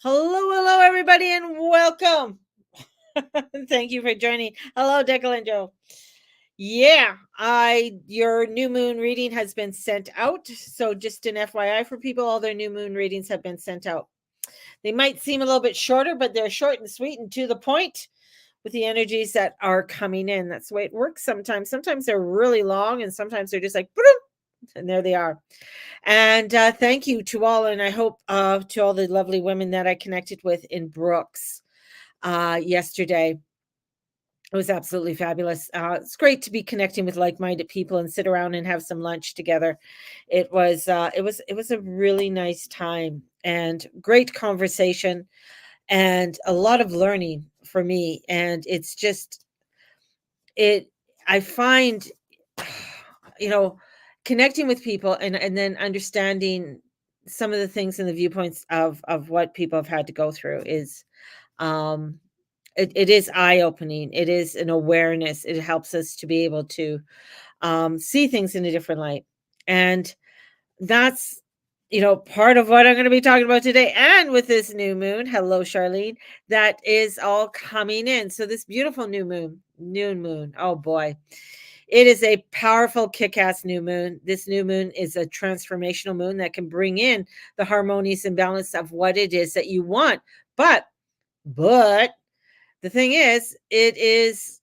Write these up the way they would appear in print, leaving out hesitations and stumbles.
Hello, everybody, and welcome. Thank you for joining. Hello, Declan and Joe. Yeah, your new moon reading has been sent out. So just an FYI for people, all their new moon readings have been sent out. They might seem a little bit shorter, but they're short and sweet and to the point with the energies that are coming in. That's the way it works sometimes. Sometimes they're really long, and sometimes they're just like, and there they are. And thank you to all, and I hope to all the lovely women that I connected with in Brooks yesterday. It was absolutely fabulous. It's great to be connecting with like-minded people and sit around and have some lunch together. It was a really nice time and great conversation and a lot of learning for me. And it's just it. I find, you know, connecting with people and then understanding some of the things and the viewpoints of what people have had to go through is um it is eye-opening. It is an awareness. It helps us to be able to see things in a different light. And that's part of what I'm going to be talking about today. And with this new moon, hello Charlene, that is all coming in. So this beautiful new moon, oh boy, it is a powerful kick-ass new moon. This new moon is a transformational moon that can bring in the harmonious and balance of what it is that you want. But the thing is, it is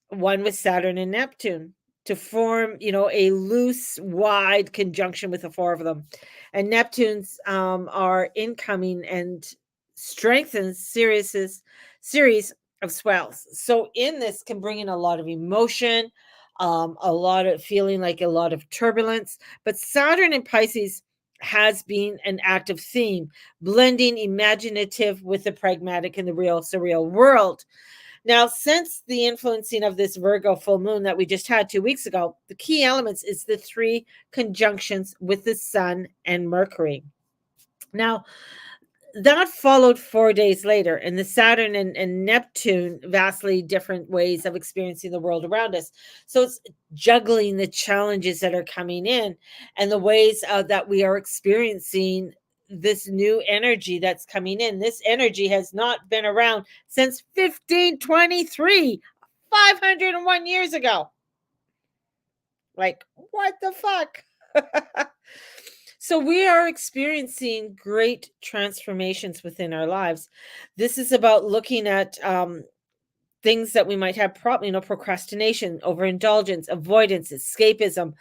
one with Saturn and Neptune to form, a loose, wide conjunction with the four of them. And Neptune's are incoming and strengthens series of swells. So in this can bring in a lot of emotion, a lot of feeling like a lot of turbulence. But Saturn in Pisces has been an active theme, blending imaginative with the pragmatic and the real surreal world. Now, since the influencing of this Virgo full moon that we just had 2 weeks ago, the key elements is the three conjunctions with the Sun and Mercury. Now, that followed 4 days later, and the Saturn and Neptune, vastly different ways of experiencing the world around us. So it's juggling the challenges that are coming in and the ways that we are experiencing this new energy that's coming in. This energy has not been around since 1523, 501 years ago. Like, what the fuck? So we are experiencing great transformations within our lives. This is about looking at things that we might have procrastination, overindulgence, avoidance, escapism,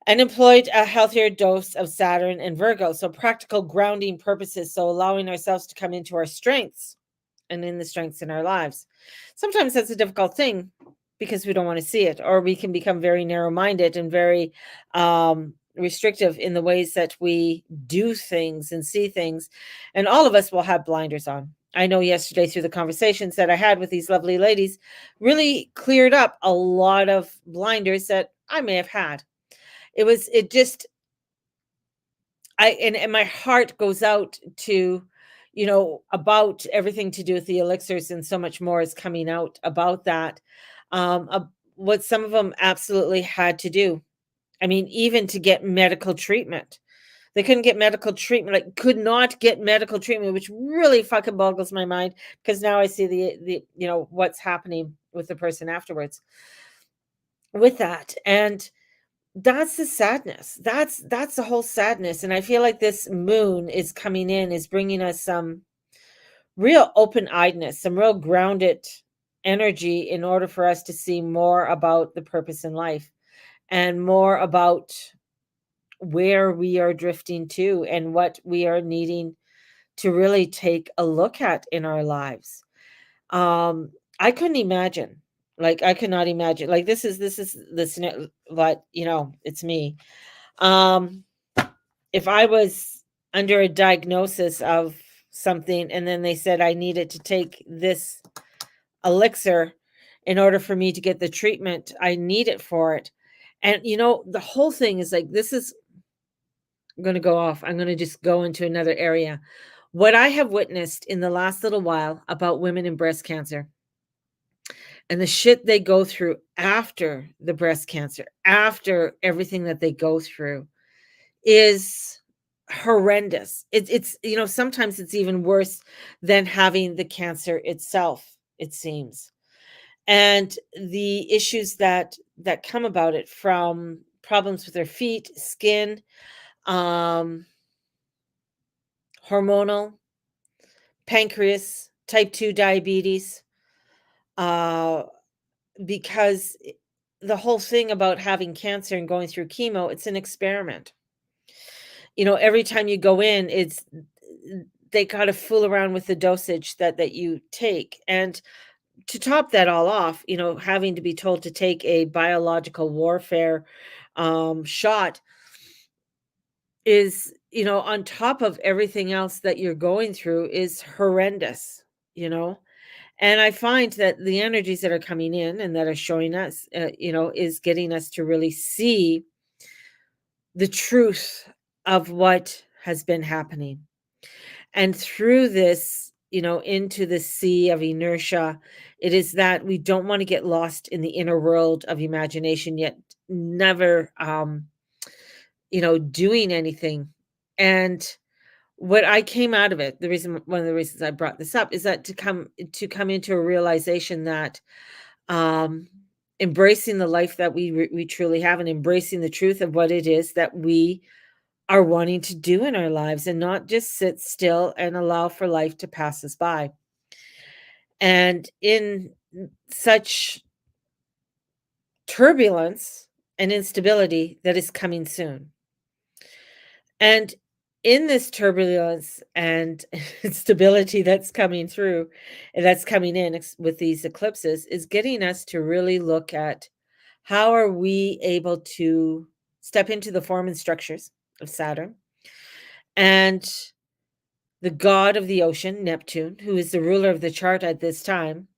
and employed a healthier dose of Saturn and Virgo. So practical grounding purposes. So allowing ourselves to come into our strengths and in the strengths in our lives. Sometimes that's a difficult thing because we don't want to see it, or we can become very narrow-minded and very restrictive in the ways that we do things and see things. And all of us will have blinders on. I know yesterday through the conversations that I had with these lovely ladies really cleared up a lot of blinders that I may have had. It just, and my heart goes out to, about everything to do with the elixirs, and so much more is coming out about that. What some of them absolutely had to do. I mean, even to get medical treatment. They couldn't get medical treatment, like could not get medical treatment, which really fucking boggles my mind because now I see the what's happening with the person afterwards with that. And that's the sadness. That's the whole sadness. And I feel like this moon is coming in, is bringing us some real open-eyedness, some real grounded energy in order for us to see more about the purpose in life and more about where we are drifting to and what we are needing to really take a look at in our lives. I couldn't imagine. Like I could not imagine. Like this is the but it's me. Um if I was under a diagnosis of something and then they said I needed to take this elixir in order for me to get the treatment I needed for it. And the whole thing is like this is I'm going to go off. I'm going to just go into another area. What I have witnessed in the last little while about women in breast cancer and the shit they go through after the breast cancer, after everything that they go through is horrendous. It's sometimes it's even worse than having the cancer itself, it seems. And the issues that come about it, from problems with their feet, skin, um, hormonal, pancreas, type 2 diabetes, uh, because the whole thing about having cancer and going through chemo, it's an experiment. Every time you go in, they gotta fool around with the dosage that you take, and to top that all off, having to be told to take a biological warfare, shot is, on top of everything else that you're going through, is horrendous, you know? And I find that the energies that are coming in and that are showing us, is getting us to really see the truth of what has been happening. And through this, into the sea of inertia, it is that we don't want to get lost in the inner world of imagination, yet never, doing anything. And what I came out of it, one of the reasons I brought this up is that to come into a realization that, um, embracing the life that we truly have, and embracing the truth of what it is that we are wanting to do in our lives, and not just sit still and allow for life to pass us by. And in such turbulence and instability that is coming soon. And in this turbulence and instability that's coming through, and that's coming in with these eclipses, is getting us to really look at how are we able to step into the form and structures of Saturn, and the god of the ocean, Neptune, who is the ruler of the chart at this time,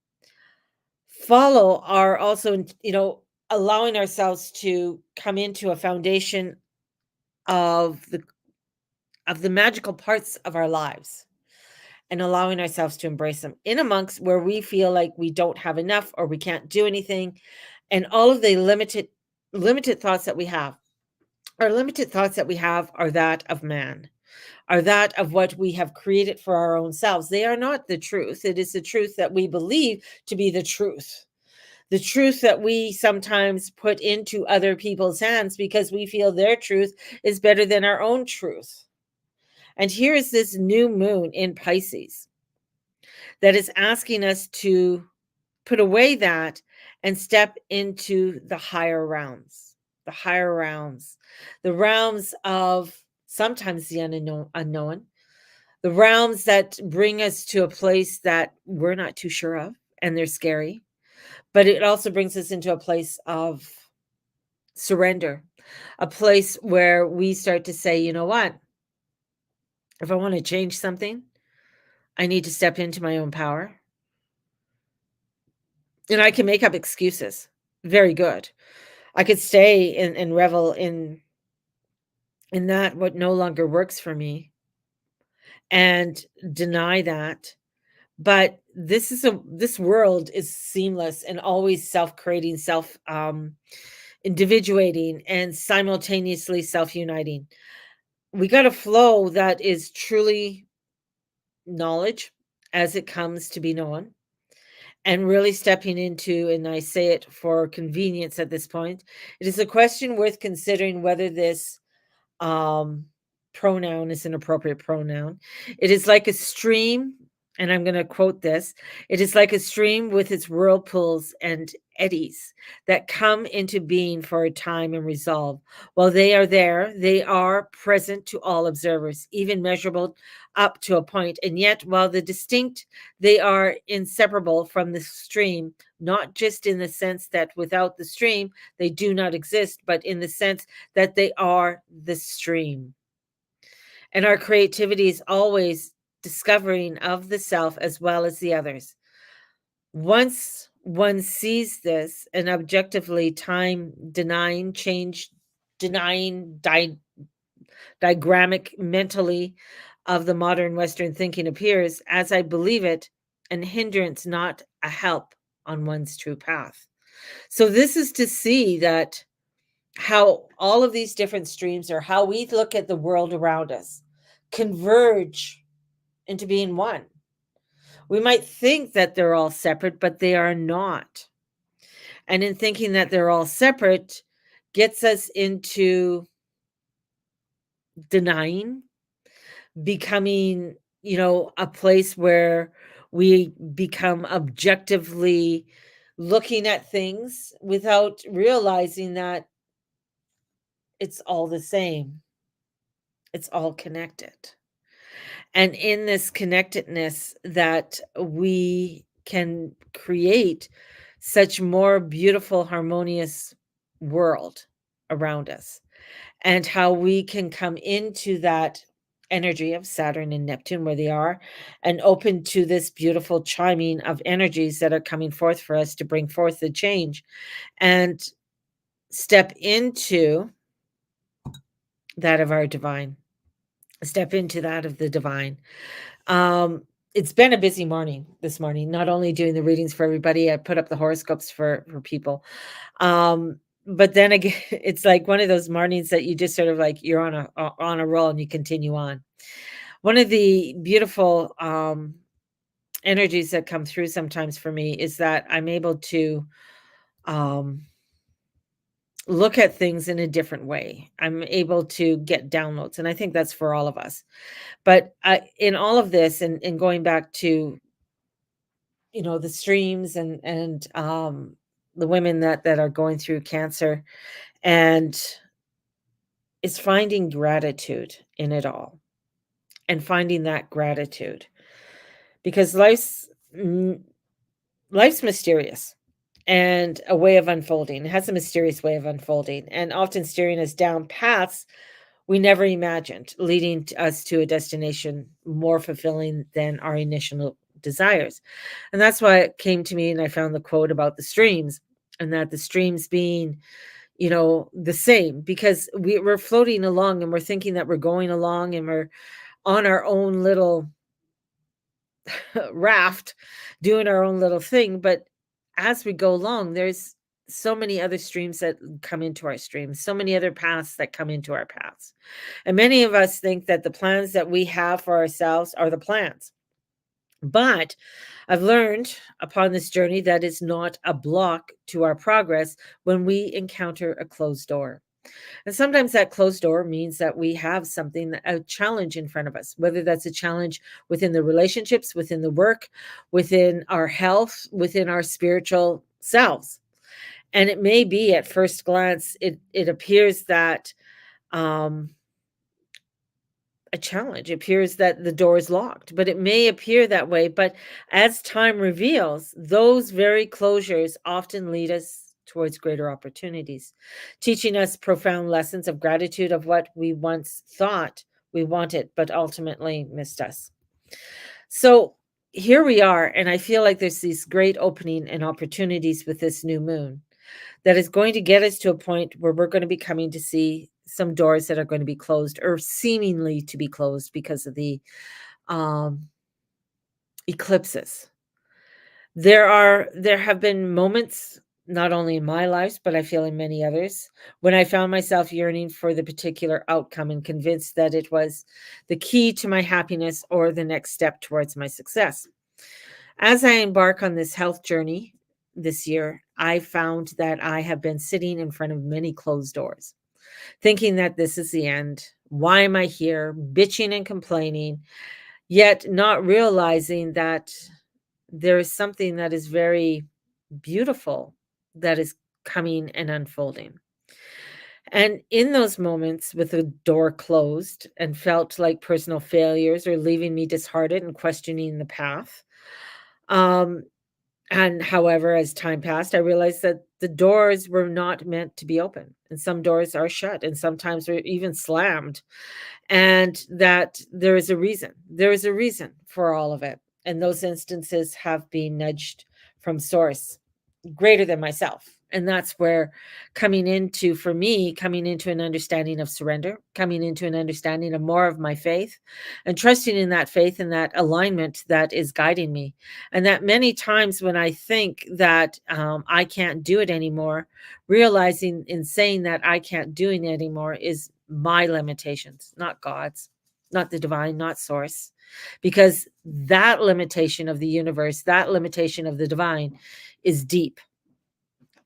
follow are also, allowing ourselves to come into a foundation of the magical parts of our lives, and allowing ourselves to embrace them in amongst where we feel like we don't have enough or we can't do anything, and all of the limited thoughts that we have. Our limited thoughts that we have are that of man, are that of what we have created for our own selves. They are not the truth. It is the truth that we believe to be the truth. The truth that we sometimes put into other people's hands because we feel their truth is better than our own truth. And here is this new moon in Pisces that is asking us to put away that and step into the higher realms, the realms of sometimes the unknown, the realms that bring us to a place that we're not too sure of, and they're scary. But it also brings us into a place of surrender, a place where we start to say, you know what? If I want to change something, I need to step into my own power. And I can make up excuses. Very good. I could stay and revel in that what no longer works for me, and deny that. But this world is seamless and always self-creating, individuating, and simultaneously self-uniting. We got a flow that is truly knowledge as it comes to be known, and really stepping into, and I say it for convenience at this point, it is a question worth considering whether this, um, pronoun is an appropriate pronoun. It is like a stream, and I'm going to quote this, it is like a stream with its whirlpools and eddies that come into being for a time and resolve. While they are there, they are present to all observers, even measurable up to a point. And yet, while the distinct, they are inseparable from the stream, not just in the sense that without the stream, they do not exist, but in the sense that they are the stream. And our creativity is always discovering of the self as well as the others. Once one sees this, and objectively time denying, change denying, diagrammic mentally of the modern Western thinking appears, as I believe it, an hindrance, not a help on one's true path. So this is to see that how all of these different streams, or how we look at the world around us, converge into being one. We might think that they're all separate, but they are not. And in thinking that they're all separate gets us into denying, becoming, a place where we become objectively looking at things without realizing that it's all the same. It's all connected. And in this connectedness that we can create such more beautiful, harmonious world around us, and how we can come into that energy of Saturn and Neptune where they are, and open to this beautiful chiming of energies that are coming forth for us to bring forth the change and step into that of our divine, step into that of the divine. It's been a busy morning this morning, not only doing the readings for everybody, I put up the horoscopes for people. But then again, it's like one of those mornings that you just sort of like, you're on a roll and you continue on. One of the beautiful energies that come through sometimes for me is that I'm able to look at things in a different way. I'm able to get downloads, and I think that's for all of us. But in all of this, and going back to the streams, and the women that are going through cancer, and it's finding gratitude in it all, and finding that gratitude, because life's mysterious, and a way of unfolding. It has a mysterious way of unfolding, and often steering us down paths we never imagined, leading us to a destination more fulfilling than our initial desires. And that's why it came to me, and I found the quote about the streams, and that the streams being, the same, because we're floating along, and we're thinking that we're going along, and we're on our own little raft doing our own little thing. But as we go along, there's so many other streams that come into our streams, so many other paths that come into our paths. And many of us think that the plans that we have for ourselves are the plans. But I've learned upon this journey that it's not a block to our progress when we encounter a closed door. And sometimes that closed door means that we have something, a challenge in front of us, whether that's a challenge within the relationships, within the work, within our health, within our spiritual selves. And it may be at first glance, it appears that a challenge. It appears that the door is locked, but it may appear that way. But as time reveals, those very closures often lead us towards greater opportunities, teaching us profound lessons of gratitude of what we once thought we wanted, but ultimately missed us. So here we are, and I feel like there's these great opening and opportunities with this new moon that is going to get us to a point where we're going to be coming to see some doors that are going to be closed, or seemingly to be closed, because of the eclipses. There have been moments, not only in my life, but I feel in many others, when I found myself yearning for the particular outcome and convinced that it was the key to my happiness or the next step towards my success. As I embark on this health journey this year, I found that I have been sitting in front of many closed doors, thinking that this is the end. Why am I here? Bitching and complaining, yet not realizing that there is something that is very beautiful that is coming and unfolding. And in those moments with the door closed and felt like personal failures or leaving me disheartened and questioning the path, um, and however, as time passed, I realized that the doors were not meant to be open. And some doors are shut, and sometimes they're even slammed. And that there is a reason. There is a reason for all of it. And those instances have been nudged from source greater than myself. And that's where coming into, for me, coming into an understanding of surrender, coming into an understanding of more of my faith, and trusting in that faith and that alignment that is guiding me. And that many times when I think that I can't do it anymore, realizing in saying that I can't do it anymore is my limitations, not God's, not the divine, not source. Because that limitation of the universe, that limitation of the divine is deep,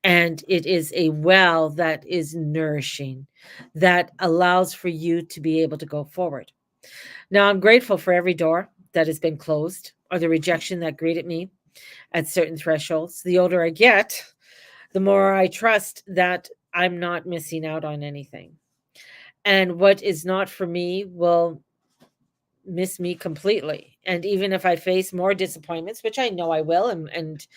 and it is a well that is nourishing, that allows for you to be able to go forward. Now, I'm grateful for every door that has been closed or the rejection that greeted me at certain thresholds. The older I get, the more I trust that I'm not missing out on anything. And what is not for me will miss me completely. And even if I face more disappointments, which I know I will, and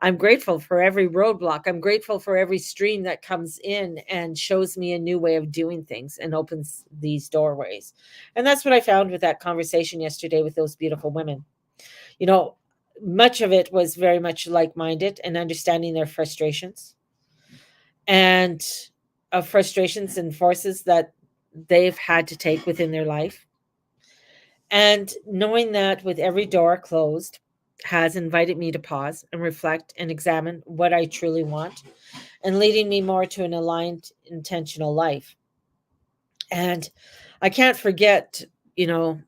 I'm grateful for every roadblock. I'm grateful for every stream that comes in and shows me a new way of doing things and opens these doorways. And that's what I found with that conversation yesterday with those beautiful women. You know, much of it was very much like minded and understanding their frustrations and of frustrations and forces that they've had to take within their life. And knowing that with every door closed has invited me to pause and reflect and examine what I truly want, and leading me more to an aligned, intentional life. And I can't forget, you know,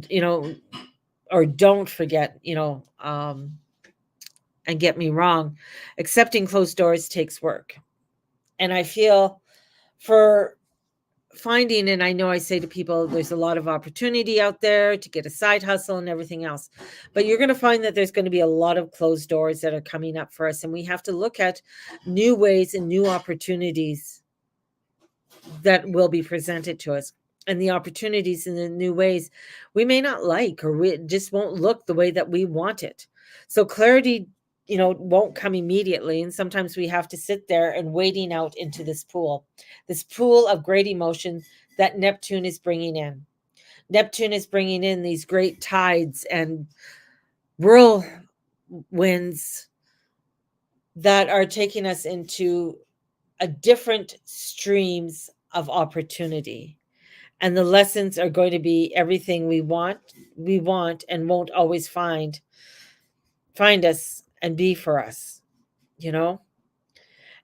you know, or don't forget, and get me wrong, accepting closed doors takes work. And I feel for finding, and I know I say to people, there's a lot of opportunity out there to get a side hustle and everything else, but you're going to find that there's going to be a lot of closed doors that are coming up for us, and we have to look at new ways and new opportunities that will be presented to us. And the opportunities in the new ways we may not like, or we just won't look the way that we want it. So clarity, won't come immediately, and sometimes we have to sit there and wading out into this pool of great emotion that Neptune is bringing in. Neptune is bringing in these great tides and whirlwinds that are taking us into a different streams of opportunity. And the lessons are going to be everything we want and won't always find us and be for us, you know?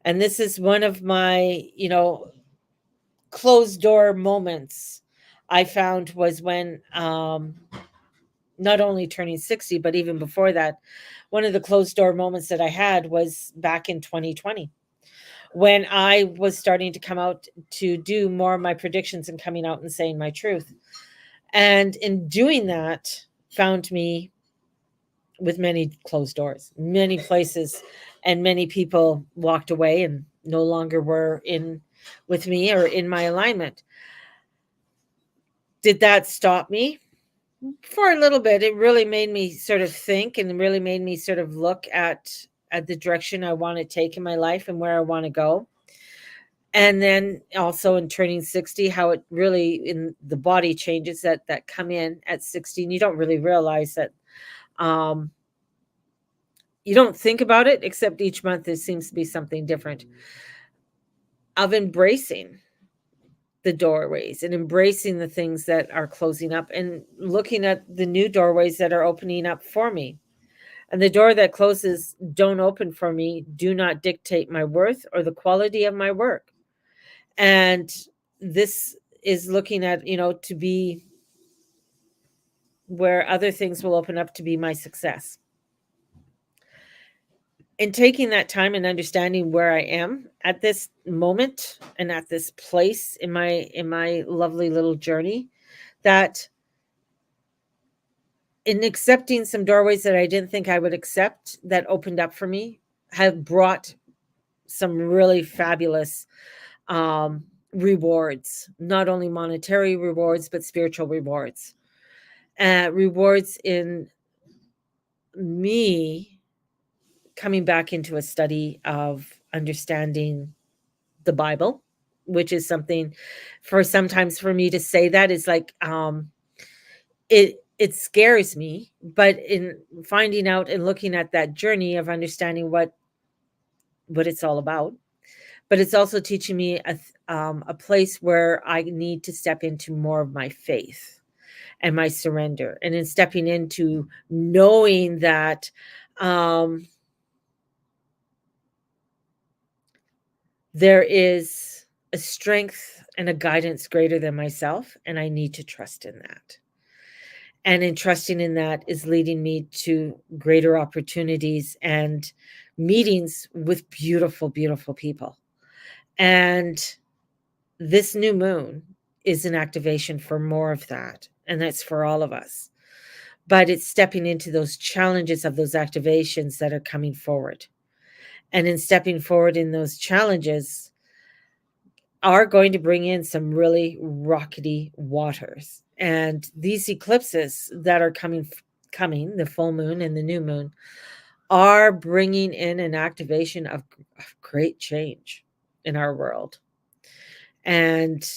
And this is one of my, closed door moments I found was when not only turning 60, but even before that, one of the closed door moments that I had was back in 2020, when I was starting to come out to do more of my predictions and coming out and saying my truth. And in doing that, found me with many closed doors, many places, and many people walked away and no longer were in with me or in my alignment. Did that stop me? For a little bit. It really made me sort of think, and really made me sort of look at the direction I want to take in my life and where I want to go. And then also in turning 60, how it really, in the body changes that come in at 60, and you don't really realize that. um you don't think about it, except each month there seems to be something different, of embracing the doorways and embracing the things that are closing up and looking at the new doorways that are opening up for me. And the door that closes don't open for me do not dictate my worth or the quality of my work. And this is looking at, to be where other things will open up to be my success. In taking that time and understanding where I am at this moment and at this place in my lovely little journey, that in accepting some doorways that I didn't think I would accept that opened up for me, have brought some really fabulous rewards, not only monetary rewards, but spiritual rewards. Rewards in me coming back into a study of understanding the Bible, which is something, for sometimes for me to say that is like, it scares me, but in finding out and looking at that journey of understanding what what it's all about. But it's also teaching me a place where I need to step into more of my faith and my surrender. And in stepping into knowing that there is a strength and a guidance greater than myself, and I need to trust in that. And in trusting in that is leading me to greater opportunities and meetings with beautiful, beautiful people. And this new moon is an activation for more of that. And that's for all of us. But it's stepping into those challenges of those activations that are coming forward. And in stepping forward in those challenges are going to bring in some really rockety waters. And these eclipses that are coming, the full moon and the new moon, are bringing in an activation of great change in our world. And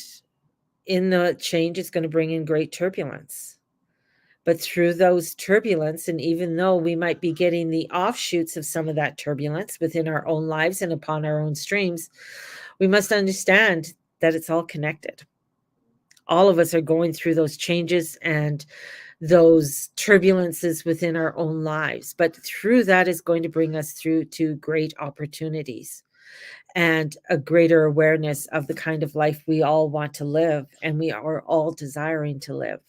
in the change, it's going to bring in great turbulence. But through those turbulence, and even though we might be getting the offshoots of some of that turbulence within our own lives and upon our own streams, we must understand that it's all connected. All of us are going through those changes and those turbulences within our own lives. But through that is going to bring us through to great opportunities and a greater awareness of the kind of life we all want to live and we are all desiring to live,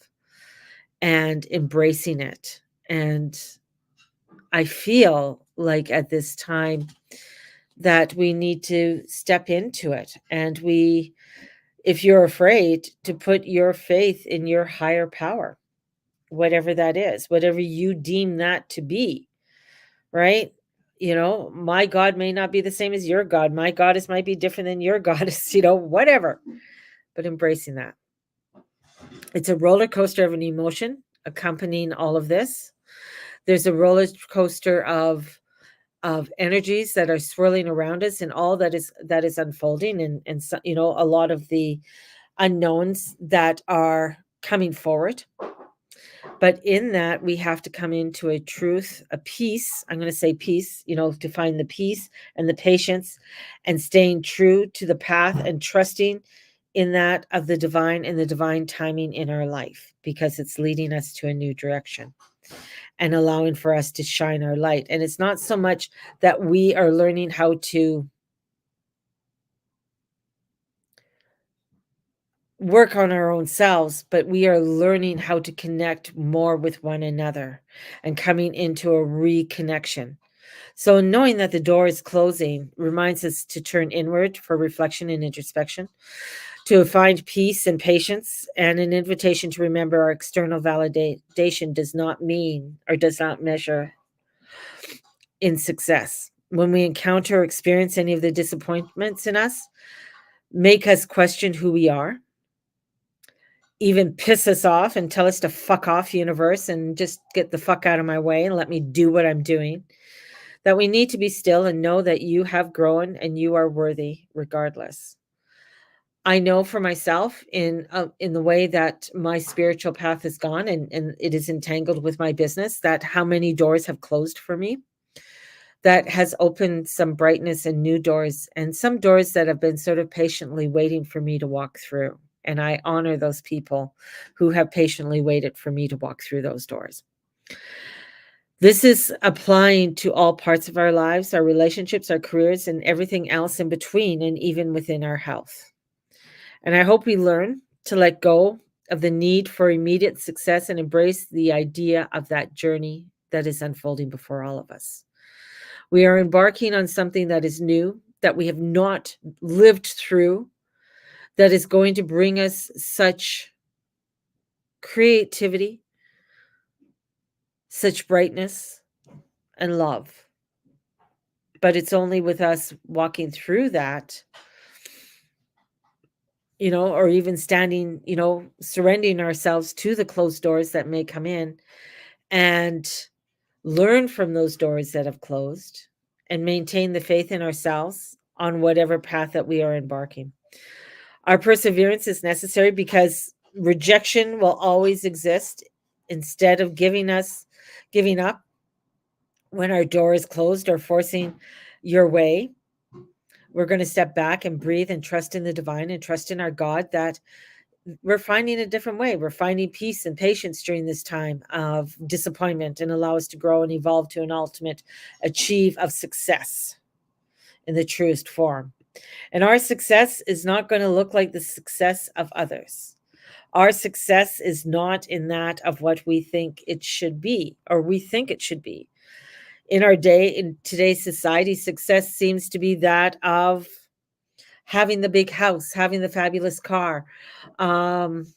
and embracing it. And I feel like at this time that we need to step into it. And if you're afraid, to put your faith in your higher power, whatever that is, whatever you deem that to be, right? My God may not be the same as your God. My goddess might be different than your goddess, whatever. But embracing that. It's a roller coaster of an emotion accompanying all of this. There's a roller coaster of energies that are swirling around us, and all that is unfolding, and so, a lot of the unknowns that are coming forward. But in that, we have to come into a truth, a peace. I'm going to say peace, to find the peace and the patience and staying true to the path and trusting in that of the divine and the divine timing in our life, because it's leading us to a new direction and allowing for us to shine our light. And it's not so much that we are learning how to work on our own selves, but we are learning how to connect more with one another and coming into a reconnection. So knowing that the door is closing reminds us to turn inward for reflection and introspection, to find peace and patience, and an invitation to remember our external validation does not mean or does not measure in success. When we encounter or experience any of the disappointments in us, make us question who we are, even piss us off and tell us to fuck off, universe, and just get the fuck out of my way and let me do what I'm doing, that we need to be still and know that you have grown and you are worthy regardless. I know for myself in the way that my spiritual path has gone, and it is entangled with my business, that how many doors have closed for me that has opened some brightness and new doors, and some doors that have been sort of patiently waiting for me to walk through. And I honor those people who have patiently waited for me to walk through those doors. This is applying to all parts of our lives, our relationships, our careers, and everything else in between, and even within our health. And I hope we learn to let go of the need for immediate success and embrace the idea of that journey that is unfolding before all of us. We are embarking on something that is new, that we have not lived through, that is going to bring us such creativity, such brightness, and love. But it's only with us walking through that, or even standing, surrendering ourselves to the closed doors that may come in, and learn from those doors that have closed and maintain the faith in ourselves on whatever path that we are embarking. Our perseverance is necessary because rejection will always exist. Instead of giving up when our door is closed or forcing your way, we're going to step back and breathe and trust in the divine and trust in our God that we're finding a different way. We're finding peace and patience during this time of disappointment and allow us to grow and evolve to an ultimate achieve of success in the truest form. And our success is not going to look like the success of others. Our success is not in that of what we think it should be or we think it should be. In our day, in today's society, success seems to be that of having the big house, having the fabulous car, um,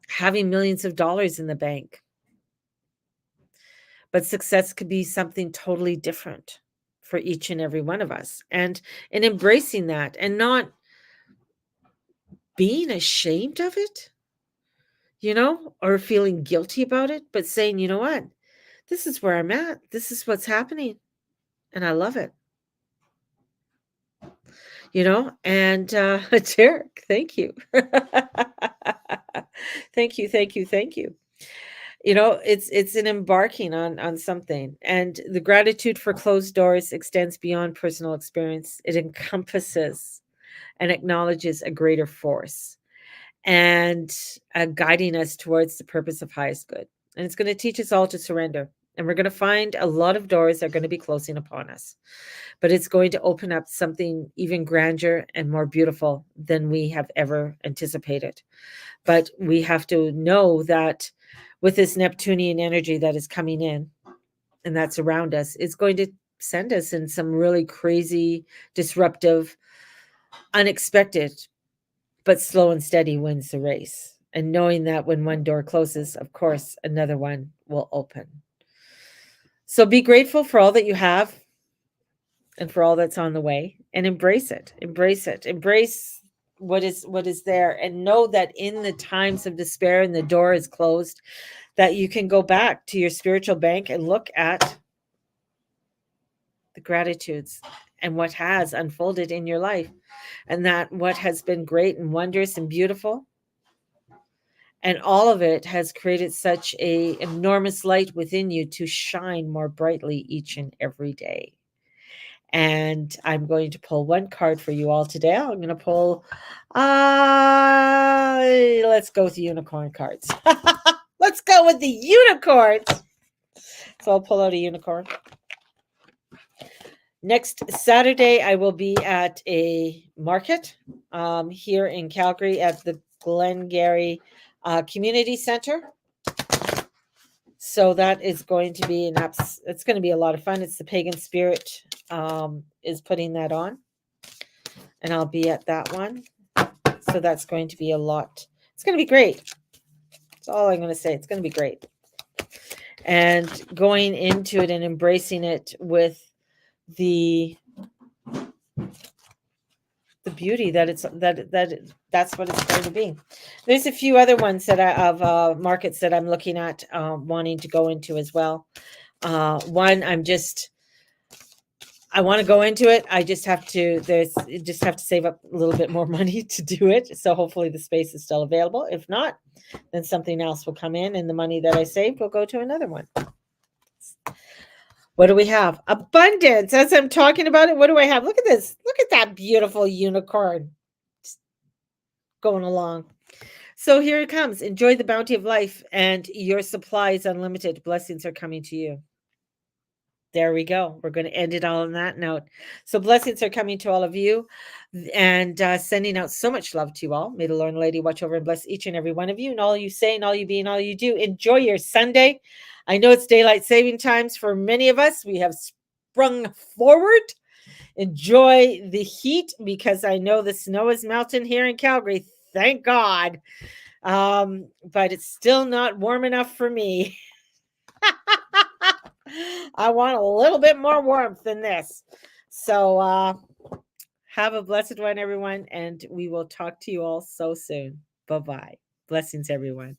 having millions of dollars in the bank. But success could be something totally different for each and every one of us. And in embracing that and not being ashamed of it, or feeling guilty about it, but saying, you know what? This is where I'm at. This is what's happening. And I love it. And Derek, thank you. Thank you, thank you, thank you. It's an embarking on something, and the gratitude for closed doors extends beyond personal experience. It encompasses and acknowledges a greater force and guiding us towards the purpose of highest good. And it's going to teach us all to surrender. And we're going to find a lot of doors that are going to be closing upon us. But it's going to open up something even grander and more beautiful than we have ever anticipated. But we have to know that with this Neptunian energy that is coming in and that's around us, it's going to send us in some really crazy, disruptive, unexpected, but slow and steady wins the race. And knowing that when one door closes, of course, another one will open. So be grateful for all that you have and for all that's on the way, and embrace it. Embrace what is there, and know that in the times of despair and the door is closed, that you can go back to your spiritual bank and look at the gratitudes and what has unfolded in your life, and that what has been great and wondrous and beautiful, and all of it has created such a enormous light within you to shine more brightly each and every day. And I'm going to pull one card for you all today. I'm going to pull, let's go with the unicorn cards. Let's go with the unicorns. So I'll pull out a unicorn. Next Saturday, I will be at a market here in Calgary at the Glengarry Community Center. So that is going to be it's going to be a lot of fun. It's the Pagan Spirit is putting that on, and I'll be at that one. So that's going to be a lot. It's going to be great. That's all I'm going to say. It's going to be great. And going into it and embracing it with the beauty that that's what it's going to be. There's a few other ones that of markets that I'm looking at wanting to go into as well. One, I want to go into it. I just have to save up a little bit more money to do it. So hopefully the space is still available. If not, then something else will come in, and the money that I saved will go to another one. What do we have? Abundance. As I'm talking about it, what do I have? Look at this. Look at that beautiful unicorn just going along. So here it comes. Enjoy the bounty of life, and your supply is unlimited. Blessings are coming to you. There we go. We're going to end it all on that note. So blessings are coming to all of you, and sending out so much love to you all. May the Lord and Lady watch over and bless each and every one of you, and all you say and all you be and all you do. Enjoy your Sunday. I know it's daylight saving times for many of us. We have sprung forward. Enjoy the heat, because I know the snow is melting here in Calgary. Thank God. But it's still not warm enough for me. I want a little bit more warmth than this. So have a blessed one, everyone, and we will talk to you all so soon. Bye-bye. Blessings, everyone.